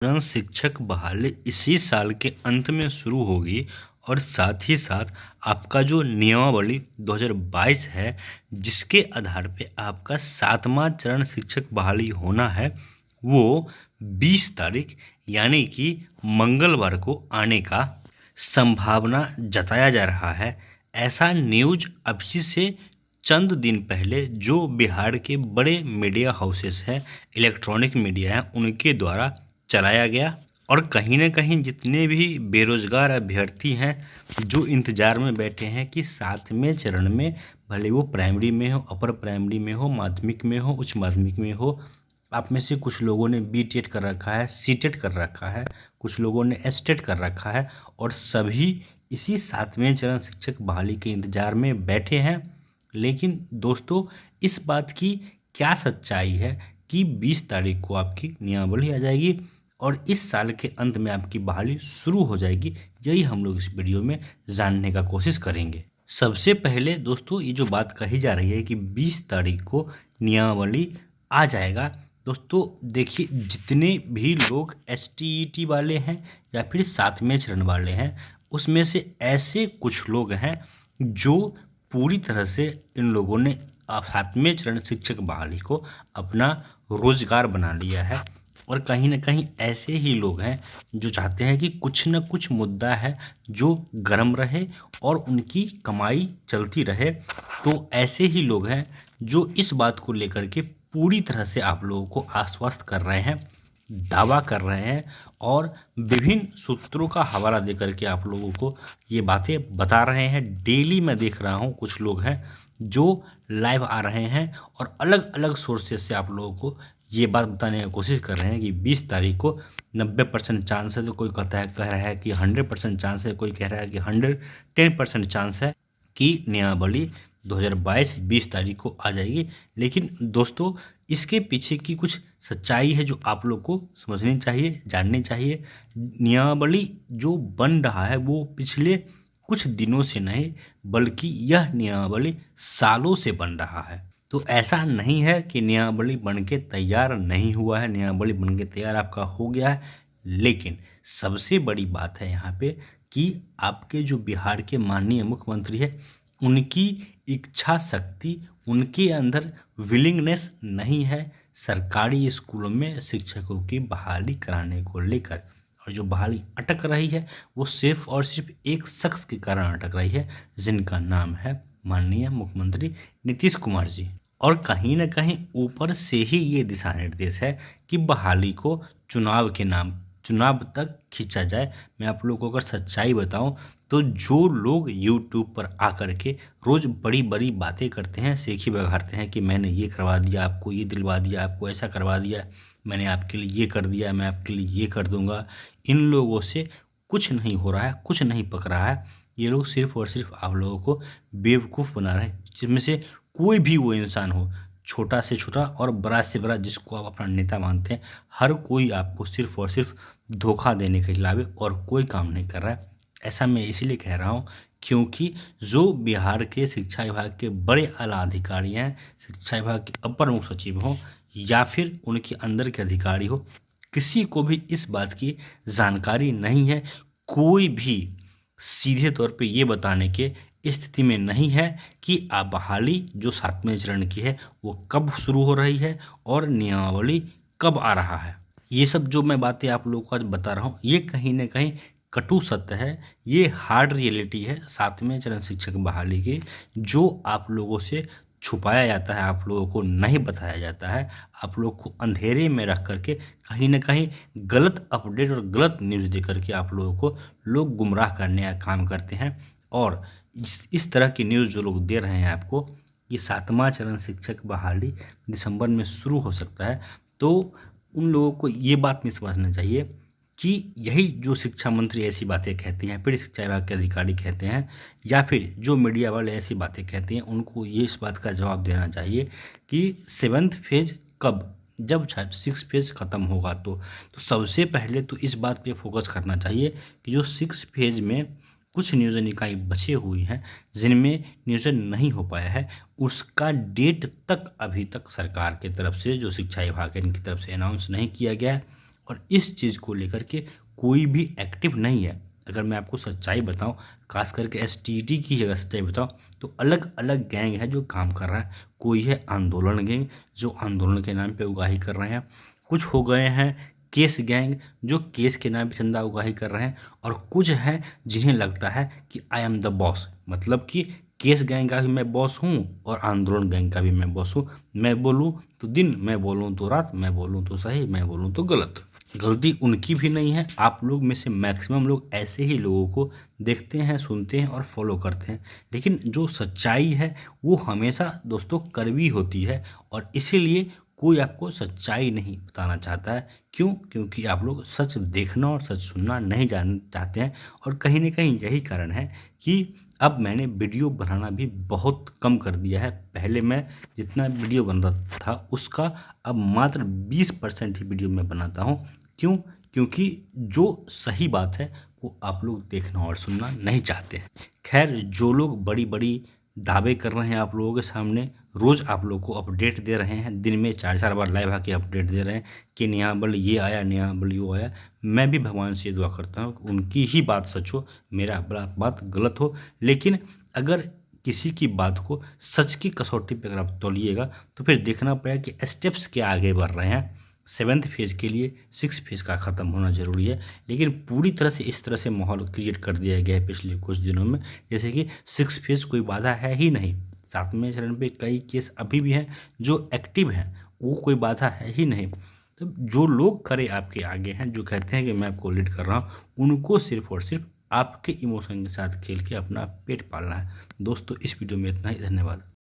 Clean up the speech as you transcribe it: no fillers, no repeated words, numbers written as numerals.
चरण शिक्षक बहाली इसी साल के अंत में शुरू होगी और साथ ही साथ आपका जो नियमावली 2022 है, जिसके आधार पे आपका 7वां चरण शिक्षक बहाली होना है, वो 20 तारीख यानी कि मंगलवार को आने का संभावना जताया जा रहा है। ऐसा न्यूज अभी से चंद दिन पहले जो बिहार के बड़े मीडिया हाउसेस हैं, इलेक्ट्रॉनिक मीडिया हैं, उनके द्वारा चलाया गया। और कहीं ना कहीं जितने भी बेरोजगार अभ्यर्थी हैं जो इंतजार में बैठे हैं कि 7वें चरण में, भले वो प्राइमरी में हो, अपर प्राइमरी में हो, माध्यमिक में हो, उच्च माध्यमिक में हो, आप में से कुछ लोगों ने बीटेट कर रखा है, सीटेट कर रखा है, कुछ लोगों ने एसटेट कर रखा है, और सभी इसी 7वें चरण शिक्षक बहाली के इंतजार में बैठे हैं। लेकिन दोस्तों, इस बात की क्या सच्चाई है कि 20 तारीख को आपकी नियमावली आ जाएगी और इस साल के अंत में आपकी बहाली शुरू हो जाएगी? यही हम लोग इस वीडियो में जानने का कोशिश करेंगे। सबसे पहले दोस्तों, ये जो बात कही जा रही है कि 20 तारीख को नियमावली आ जाएगा, दोस्तों देखिए, जितने भी लोग एसटीईटी वाले हैं या फिर 7वें चरण वाले हैं, उसमें से ऐसे कुछ लोग हैं जो पूरी तरह से इन लोगों ने 7वें चरण शिक्षक बहाली को अपना रोजगार बना लिया है। और कहीं ना कहीं ऐसे ही लोग हैं जो चाहते हैं कि कुछ न कुछ मुद्दा है जो गर्म रहे और उनकी कमाई चलती रहे। तो ऐसे ही लोग हैं जो इस बात को लेकर के पूरी तरह से आप लोगों को आश्वस्त कर रहे हैं, दावा कर रहे हैं और विभिन्न सूत्रों का हवाला देकर के आप लोगों को ये बातें बता रहे हैं। डेली मैं देख रहा हूँ कुछ लोग हैं जो लाइव आ रहे हैं और अलग अलग सोर्सेज से आप लोगों को ये बात बताने की कोशिश कर रहे हैं कि 20 तारीख को 90% चांस है, तो कोई कह रहा है कि 100% चांस है, कोई कह रहा है कि 110% चांस है कि नियमावली 2022 20 तारीख को आ जाएगी। लेकिन दोस्तों, इसके पीछे की कुछ सच्चाई है जो आप लोग को समझनी चाहिए, जाननी चाहिए। नियमावली जो बन रहा है वो पिछले कुछ दिनों से नहीं, बल्कि यह नियमावली सालों से बन रहा है। तो ऐसा नहीं है कि नियमावली बन के तैयार नहीं हुआ है, नियमावली बन के तैयार आपका हो गया है। लेकिन सबसे बड़ी बात है यहाँ पे कि आपके जो बिहार के माननीय मुख्यमंत्री है, उनकी इच्छा शक्ति, उनके अंदर विलिंगनेस नहीं है सरकारी स्कूलों में शिक्षकों की बहाली कराने को लेकर। और जो बहाली अटक रही है वो सिर्फ और सिर्फ एक शख्स के कारण अटक रही है, जिनका नाम है माननीय मुख्यमंत्री नीतीश कुमार जी। और कहीं ना कहीं ऊपर से ही ये दिशा निर्देश है कि बहाली को चुनाव तक खींचा जाए। मैं आप लोगों को अगर सच्चाई बताऊं तो जो लोग यूट्यूब पर आकर के रोज़ बड़ी बड़ी बातें करते हैं, सेखी बघारते हैं कि मैंने ये करवा दिया आपको, ये दिलवा दिया आपको, ऐसा करवा दिया, मैंने आपके लिए ये कर दिया, मैं आपके लिए ये कर दूंगा, इन लोगों से कुछ नहीं हो रहा है, कुछ नहीं पक रहा है। ये लोग सिर्फ और सिर्फ आप लोगों को बेवकूफ़ बना रहे हैं, जिसमें से कोई भी वो इंसान हो, छोटा से छोटा और बड़ा से बड़ा, जिसको आप अपना नेता मानते हैं, हर कोई आपको सिर्फ और सिर्फ धोखा देने के अलावा और कोई काम नहीं कर रहा है। ऐसा मैं इसलिए कह रहा हूँ क्योंकि जो बिहार के शिक्षा विभाग के बड़े आला अधिकारी हैं, शिक्षा विभाग के अपर मुख्य सचिव हों या फिर उनके अंदर के अधिकारी हो, किसी को भी इस बात की जानकारी नहीं है। कोई भी सीधे तौर पे ये बताने के स्थिति में नहीं है कि बहाली जो 7वें चरण की है वो कब शुरू हो रही है और नियमावली कब आ रहा है। ये सब जो मैं बातें आप लोगों को आज बता रहा हूँ, ये कहीं ना कहीं कटु सत्य है, ये हार्ड रियलिटी है 7वें चरण शिक्षक बहाली की, जो आप लोगों से छुपाया जाता है, आप लोगों को नहीं बताया जाता है, आप लोग को अंधेरे में रख करके कहीं ना कहीं गलत अपडेट और गलत न्यूज़ दे करके आप लोगों को लोग गुमराह करने का काम करते हैं। और इस तरह की न्यूज़ जो लोग दे रहे हैं आपको कि 7वां चरण शिक्षक बहाली दिसंबर में शुरू हो सकता है, तो उन लोगों को ये बात नहीं समझना चाहिए कि यही जो शिक्षा मंत्री ऐसी बातें कहते हैं, फिर शिक्षा विभाग के अधिकारी कहते हैं, या फिर जो मीडिया वाले ऐसी बातें कहते हैं, उनको ये इस बात का जवाब देना चाहिए कि 7th फेज कब, जब 6th फेज ख़त्म होगा। तो सबसे पहले तो इस बात पे फोकस करना चाहिए कि जो 6th फेज में कुछ नियोजन इकाई बचे हुई हैं जिनमें नियोजन नहीं हो पाया है, उसका डेट तक अभी तक सरकार की तरफ से, जो शिक्षा विभाग है इनकी तरफ से अनाउंस नहीं किया गया है। और इस चीज़ को लेकर के कोई भी एक्टिव नहीं है। अगर मैं आपको सच्चाई बताऊं, खास करके एसटीटी की अगर सच्चाई बताऊं, तो अलग अलग गैंग है जो काम कर रहा है। कोई है आंदोलन गैंग जो आंदोलन के नाम पे उगाही कर रहे हैं, कुछ हो गए हैं केस गैंग जो केस के नाम पे चंदा उगाही कर रहे हैं, और कुछ हैं जिन्हें लगता है कि आई एम द बॉस, मतलब कि केस गैंग का भी मैं बॉस हूँ और आंदोलन गैंग का भी मैं बॉस हूँ। मैं बोलूँ तो दिन, मैं बोलूँ तो रात, मैं बोलूँ तो सही, मैं बोलूँ तो गलत। गलती उनकी भी नहीं है। आप लोग में से मैक्सिमम लोग ऐसे ही लोगों को देखते हैं, सुनते हैं और फॉलो करते हैं, लेकिन जो सच्चाई है वो हमेशा दोस्तों कड़वी होती है, और इसीलिए कोई आपको सच्चाई नहीं बताना चाहता है। क्यों? क्योंकि आप लोग सच देखना और सच सुनना नहीं जान चाहते हैं। और कहीं न कहीं यही कारण है कि अब मैंने वीडियो बनाना भी बहुत कम कर दिया है। पहले मैं जितना वीडियो बनता था उसका अब मात्र 20% ही वीडियो मैं बनाता हूँ। क्यों? क्योंकि जो सही बात है वो आप लोग देखना और सुनना नहीं चाहते हैं। खैर, जो लोग बड़ी-बड़ी दावे कर रहे हैं आप लोगों के सामने, रोज़ आप लोग को अपडेट दे रहे हैं, दिन में 4-4 बार लाइव आके अपडेट दे रहे हैं कि नया बल ये आया, नया बल वो आया। मैं भी भगवान से ये दुआ करता हूँ कि उनकी ही बात सच हो, मेरा बात गलत हो। लेकिन अगर किसी की बात को सच की कसौटी पे अगर आप तौलिएगा तो फिर देखना पड़ेगा कि स्टेप्स क्या आगे बढ़ रहे हैं। 7th फेज़ के लिए 6th फेज़ का ख़त्म होना ज़रूरी है, लेकिन पूरी तरह से इस तरह से माहौल क्रिएट कर दिया गया है पिछले कुछ दिनों में, जैसे कि 6th फेज़ कोई बाधा है ही नहीं। 7वें चरण पे कई केस अभी भी हैं जो एक्टिव हैं, वो कोई बाधा है ही नहीं। तो जो लोग खड़े आपके आगे हैं, जो कहते हैं कि मैं आपको लीड कर रहा हूँ, उनको सिर्फ़ और सिर्फ़ आपके इमोशन के साथ खेल के अपना पेट पालना है। दोस्तों, इस वीडियो में इतना ही। धन्यवाद।